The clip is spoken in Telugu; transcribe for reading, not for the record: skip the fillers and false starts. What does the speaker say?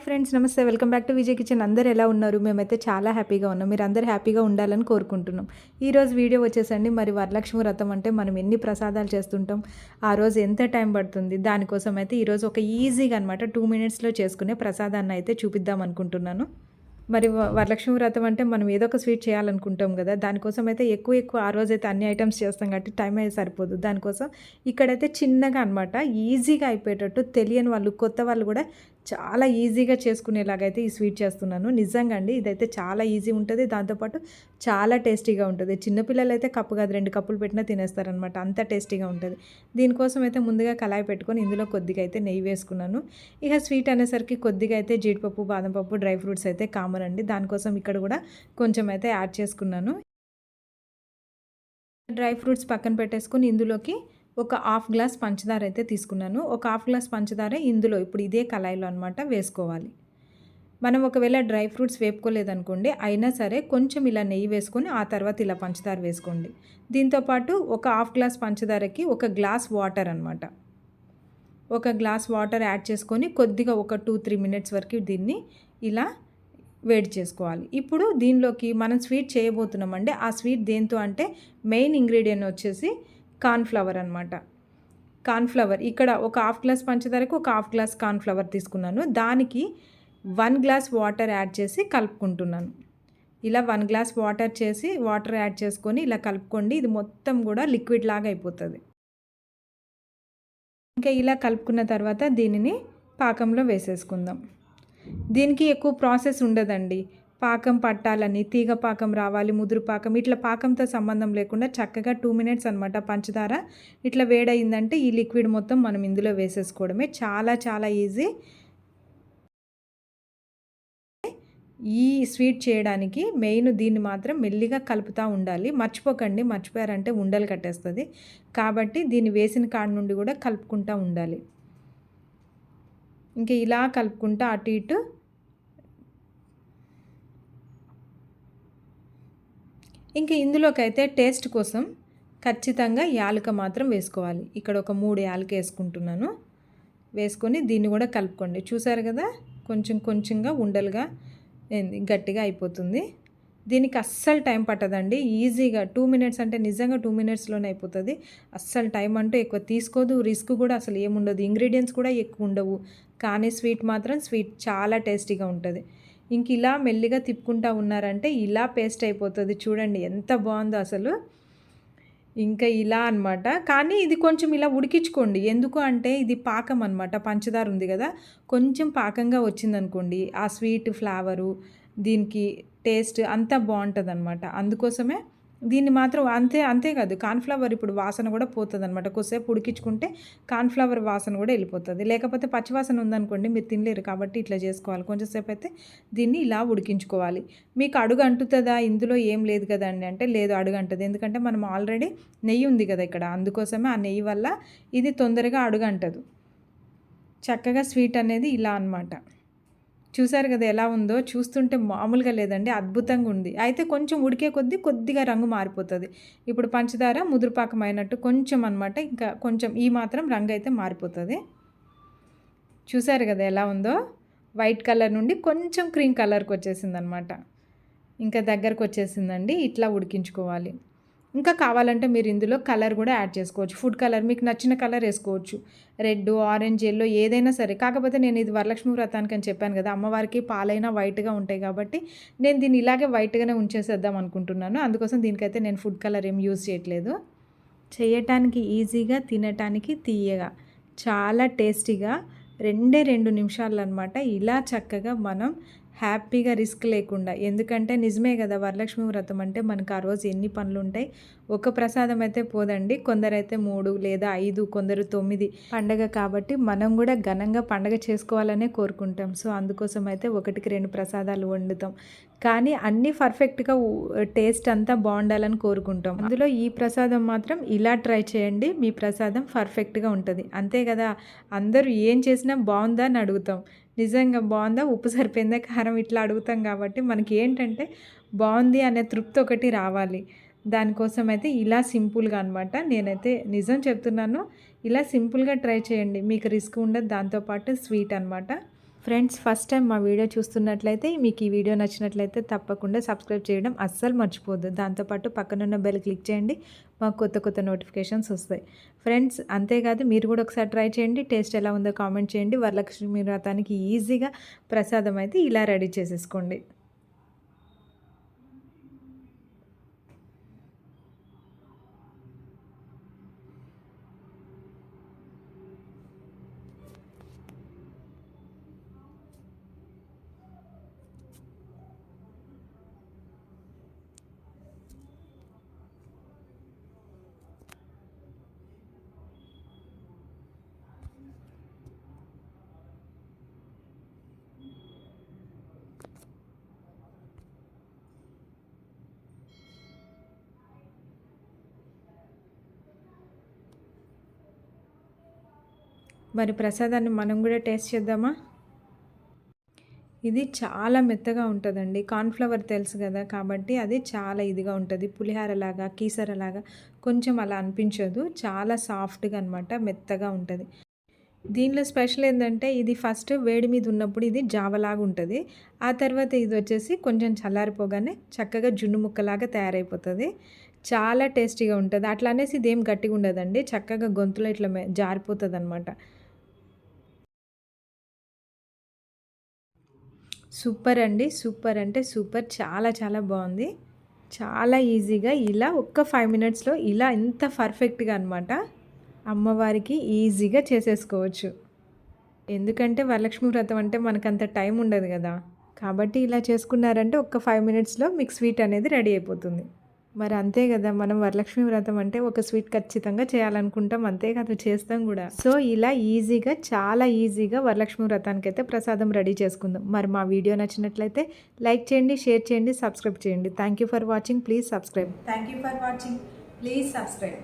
ఫ్రెండ్స్, నమస్తే. Welcome back to Vijay kitchen. అందరూ ఎలా ఉన్నారు? మేమైతే చాలా హ్యాపీగా ఉన్నాం. మీరు అందరూ హ్యాపీగా ఉండాలని కోరుకుంటున్నాం. ఈరోజు వీడియో వచ్చేసండి, మరి వరలక్ష్మి వ్రతం అంటే మనం ఎన్ని ప్రసాదాలు చేస్తుంటాం, ఆ రోజు ఎంత టైం పడుతుంది, దానికోసం అయితే ఈరోజు ఒక ఈజీగా అనమాట 2 మినిట్స్లో చేసుకునే ప్రసాదాన్ని అయితే చూపిద్దాం అనుకుంటున్నాను. మరి వరలక్ష్మి వ్రతం అంటే మనం ఏదో ఒక స్వీట్ చేయాలనుకుంటాం కదా, దానికోసం అయితే ఎక్కువ ఆ రోజైతే అన్ని ఐటమ్స్ చేస్తాం కాబట్టి టైం అయితే సరిపోదు. దానికోసం ఇక్కడైతే చిన్నగా అనమాట ఈజీగా అయిపోయేటట్టు, తెలియని వాళ్ళు కొత్త వాళ్ళు కూడా చాలా ఈజీగా చేసుకునేలాగైతే ఈ స్వీట్ చేస్తున్నాను. నిజంగా అండి, ఇదైతే చాలా ఈజీ ఉంటుంది, దాంతోపాటు చాలా టేస్టీగా ఉంటుంది. చిన్నపిల్లలు అయితే కప్పు కాదు 2 కప్పులు పెట్టినా తినేస్తారనమాట, అంత టేస్టీగా ఉంటుంది. దీనికోసం అయితే ముందుగా కళాయి పెట్టుకొని ఇందులో కొద్దిగా అయితే నెయ్యి వేసుకున్నాను. ఇక స్వీట్ అనేసరికి కొద్దిగా అయితే జీడిపప్పు, బాదం పప్పు, డ్రై ఫ్రూట్స్ అయితే కామన్ అండి. దానికోసం ఇక్కడ కూడా కొంచెం అయితే యాడ్ చేసుకున్నాను. డ్రై ఫ్రూట్స్ పక్కన పెట్టేసుకొని ఇందులోకి ఒక హాఫ్ గ్లాస్ పంచదార అయితే తీసుకున్నాను. ఒక హాఫ్ గ్లాస్ పంచదార ఇందులో ఇప్పుడు ఇదే కళాయిలో అనమాట వేసుకోవాలి. మనం ఒకవేళ డ్రై ఫ్రూట్స్ వేపుకోలేదనుకోండి, అయినా సరే కొంచెం ఇలా నెయ్యి వేసుకొని ఆ తర్వాత ఇలా పంచదార వేసుకోండి. దీంతోపాటు ఒక హాఫ్ గ్లాస్ పంచదారకి ఒక గ్లాస్ వాటర్ అనమాట, ఒక గ్లాస్ వాటర్ యాడ్ చేసుకొని కొద్దిగా ఒక 2-3 మినిట్స్ వరకు దీన్ని ఇలా వేడి చేసుకోవాలి. ఇప్పుడు దీనిలోకి మనం స్వీట్ చేయబోతున్నామండి. ఆ స్వీట్ దేంతో అంటే మెయిన్ ఇంగ్రీడియంట్ వచ్చేసి కార్న్‌ఫ్లవర్ అనమాట. కార్న్‌ఫ్లవర్ ఇక్కడ ఒక హాఫ్ గ్లాస్ పంచదారకు ఒక హాఫ్ గ్లాస్ కార్న్‌ఫ్లవర్ తీసుకున్నాను. దానికి 1 గ్లాస్ వాటర్ యాడ్ చేసి కలుపుకుంటున్నాను. ఇలా 1 గ్లాస్ వాటర్ యాడ్ చేసుకొని ఇలా కలుపుకోండి. ఇది మొత్తం కూడా లిక్విడ్ లాగా అయిపోతుంది. ఇంకా ఇలా కలుపుకున్న తర్వాత దీనిని పాకంలో వేసేసుకుందాం. దీనికి ఎక్కువ ప్రాసెస్ ఉండదండి. పాకం పట్టాలని, తీగ పాకం రావాలి, ముదురు పాకం, ఇట్లా పాకంతో సంబంధం లేకుండా చక్కగా 2 మినిట్స్ అనమాట పంచదార ఇట్లా వేడయిందంటే ఈ లిక్విడ్ మొత్తం మనం ఇందులో వేసేసుకోవడమే. చాలా చాలా ఈజీ. ఈ స్వీట్ చేయడానికి మెయిన్ దీన్ని మాత్రం మెల్లిగా కలుపుతూ ఉండాలి. మర్చిపోకండి, మర్చిపోయారంటే ఉండలు కట్టేస్తుంది. కాబట్టి దీన్ని వేసిన కాడ నుండి కూడా కలుపుకుంటూ ఉండాలి. ఇంకా ఇలా కలుపుకుంటూ అటు ఇటు ఇంకా ఇందులోకైతే టేస్ట్ కోసం ఖచ్చితంగా యాలక మాత్రం వేసుకోవాలి. ఇక్కడ ఒక 3 యాలక వేసుకుంటున్నాను. వేసుకొని దీన్ని కూడా కలుపుకోండి. చూసారు కదా, కొంచెంగా ఉండలుగా గట్టిగా అయిపోతుంది. దీనికి అస్సలు టైం పట్టదండి. ఈజీగా 2 మినిట్స్ అంటే నిజంగా 2 మినిట్స్లోనే అయిపోతుంది. అస్సలు టైం అంటూ ఎక్కువ తీసుకోదు, రిస్క్ కూడా అసలు ఏముండదు, ఇంగ్రీడియంట్స్ కూడా ఎక్కువ ఉండవు. కానీ స్వీట్ మాత్రం చాలా టేస్టీగా ఉంటుంది. ఇంక ఇలా మెల్లిగా తిప్పుకుంటా ఉన్నారంటే ఇలా పేస్ట్ అయిపోతుంది. చూడండి ఎంత బాగుందో అసలు. ఇంకా ఇలా అనమాట. కానీ ఇది కొంచెం ఇలా ఉడికించుకోండి. ఎందుకు అంటే ఇది పాకం అనమాట, పంచదార ఉంది కదా, కొంచెం పాకంగా వచ్చిందనుకోండి ఆ స్వీట్ ఫ్లేవరు, దీనికి టేస్ట్ అంతా బాగుంటుంది అనమాట. అందుకోసమే దీన్ని మాత్రం అంతే కాదు, కార్న్‌ఫ్లవర్ ఇప్పుడు వాసన కూడా పోతుంది అనమాట. కొద్దిసేపు ఉడికించుకుంటే కార్న్‌ఫ్లవర్ వాసన కూడా వెళ్ళిపోతుంది. లేకపోతే పచ్చివాసన ఉందనుకోండి మీరు తినలేరు. కాబట్టి ఇట్లా చేసుకోవాలి. కొంచెంసేపు అయితే దీన్ని ఇలా ఉడికించుకోవాలి. మీకు అడుగు అంటుతుందా, ఇందులో ఏం లేదు కదండి అంటే, లేదు అడుగు అంటుంది. ఎందుకంటే మనం ఆల్రెడీ నెయ్యి ఉంది కదా ఇక్కడ, అందుకోసమే ఆ నెయ్యి వల్ల ఇది తొందరగా అడుగు అంటదు. చక్కగా స్వీట్ అనేది ఇలా అనమాట. చూసారు కదా ఎలా ఉందో, చూస్తుంటే మామూలుగా లేదండి, అద్భుతంగా ఉంది. అయితే కొంచెం ఉడికే కొద్దిగా రంగు మారిపోతుంది. ఇప్పుడు పంచదార ముదురుపాకం అయినట్టు కొంచెం అనమాట, ఇంకా కొంచెం ఈ మాత్రం రంగు అయితే మారిపోతుంది. చూసారు కదా ఎలా ఉందో, వైట్ కలర్ నుండి కొంచెం క్రీమ్ కలర్కి వచ్చేసింది అనమాట. ఇంకా దగ్గరకు వచ్చేసిందండి. ఇట్లా ఉడికించుకోవాలి. ఇంకా కావాలంటే మీరు ఇందులో కలర్ కూడా యాడ్ చేసుకోవచ్చు. ఫుడ్ కలర్ మీకు నచ్చిన కలర్ వేసుకోవచ్చు. రెడ్, ఆరెంజ్, ఎల్లో ఏదైనా సరే. కాకపోతే నేను ఇది వరలక్ష్మి వ్రతానికి అని చెప్పాను కదా, అమ్మవారికి పాలైనా వైట్గా ఉంటాయి కాబట్టి నేను దీన్ని ఇలాగే వైట్గానే ఉంచేసేద్దాం అనుకుంటున్నాను. అందుకోసం దీనికైతే నేను ఫుడ్ కలర్ ఏం యూజ్ చేయట్లేదు. చేయటానికి ఈజీగా, తినటానికి తీయగా, చాలా టేస్టీగా 2 నిమిషాలు అనమాట. ఇలా చక్కగా మనం హ్యాపీగా రిస్క్ లేకుండా, ఎందుకంటే నిజమే కదా, వరలక్ష్మి వ్రతం అంటే మనకు ఆ రోజు ఎన్ని పనులు ఉంటాయి. ఒక ప్రసాదం అయితే పోదండి, కొందరైతే 3 లేదా 5, కొందరు 9. పండగ కాబట్టి మనం కూడా ఘనంగా పండగ చేసుకోవాలనే కోరుకుంటాం. సో అందుకోసం అయితే 1కి 2 ప్రసాదాలు వండుతాం. కానీ అన్నీ పర్ఫెక్ట్గా టేస్ట్ అంతా బాగుండాలని కోరుకుంటాం. అందులో ఈ ప్రసాదం మాత్రం ఇలా ట్రై చేయండి, మీ ప్రసాదం పర్ఫెక్ట్గా ఉంటుంది. అంతే కదా, అందరూ ఏం చేసినా బాగుందా అని అడుగుతాం. నిజంగా బాగుందా, ఉప్పు సరిపోయిందా, కారం, ఇట్లా అడుగుతాం. కాబట్టి మనకి ఏంటంటే బాగుంది అనే తృప్తి ఒకటి రావాలి. దానికోసం అయితే ఇలా సింపుల్గా అనమాట. నేనైతే నిజం చెప్తున్నాను, ఇలా సింపుల్గా ట్రై చేయండి, మీకు రిస్క్ ఉండదు, దాంతోపాటు స్వీట్ అనమాట. ఫ్రెండ్స్, ఫస్ట్ టైం మా వీడియో చూస్తున్నట్లయితే మీకు ఈ వీడియో నచ్చినట్లయితే తప్పకుండా సబ్స్క్రైబ్ చేయడం అస్సలు మర్చిపోద్దు. దాంతోపాటు పక్కనున్న బెల్ క్లిక్ చేయండి, మాకు కొత్త కొత్త నోటిఫికేషన్స్ వస్తాయి. ఫ్రెండ్స్, అంతేకాదు మీరు కూడా ఒకసారి ట్రై చేయండి. టేస్ట్ ఎలా ఉందో కామెంట్ చేయండి. వరలక్ష్మి వ్రతానికి ఈజీగా ప్రసాదం అయితే ఇలా రెడీ చేసేసుకోండి. మరి ప్రసాదాన్ని మనం కూడా టేస్ట్ చేద్దామా? ఇది చాలా మెత్తగా ఉంటుందండి. కార్న్‌ఫ్లవర్ తెలుసు కదా, కాబట్టి అది చాలా ఇదిగా ఉంటుంది. పులిహోరలాగా, కీసరలాగా కొంచెం అలా అనిపించదు. చాలా సాఫ్ట్‌గా అనమాట, మెత్తగా ఉంటుంది. దీనిలో స్పెషల్ ఏంటంటే ఇది ఫస్ట్ వేడి మీద ఉన్నప్పుడు ఇది జావలాగా ఉంటుంది. ఆ తర్వాత ఇది వచ్చేసి కొంచెం చల్లారిపోగానే చక్కగా జున్ను ముక్కలాగా తయారైపోతుంది. చాలా టేస్టీగా ఉంటుంది. అట్లా అనేసి ఇదేం గట్టిగా ఉండదండి. చక్కగా గొంతులో ఇట్లా జారిపోతుంది అనమాట. సూపర్ అండి. సూపర్ అంటే సూపర్. చాలా చాలా బాగుంది. చాలా ఈజీగా ఇలా ఒక్క 5 మినిట్స్‌లో ఇలా ఇంత పర్ఫెక్ట్‌గా అనమాట అమ్మవారికి ఈజీగా చేసేసుకోవచ్చు. ఎందుకంటే వరలక్ష్మి వ్రతం అంటే మనకంత టైం ఉండదు కదా! కాబట్టి ఇలా చేసుకున్నారంటే ఒక్క 5 మినిట్స్‌లో మీకు స్వీట్ అనేది రెడీ అయిపోతుంది. మరి అంతే కదా, మనం వరలక్ష్మి వ్రతం అంటే ఒక స్వీట్ ఖచ్చితంగా చేయాలనుకుంటాం. అంతే కాదు, చేస్తాం కూడా. సో ఇలా ఈజీగా, చాలా ఈజీగా వరలక్ష్మి వ్రతానికైతే ప్రసాదం రెడీ చేసుకుందాం. మరి మా వీడియో నచ్చినట్లయితే లైక్ చేయండి, షేర్ చేయండి, సబ్స్క్రైబ్ చేయండి. Thank you for watching. Please subscribe. Thank you for watching. Please subscribe.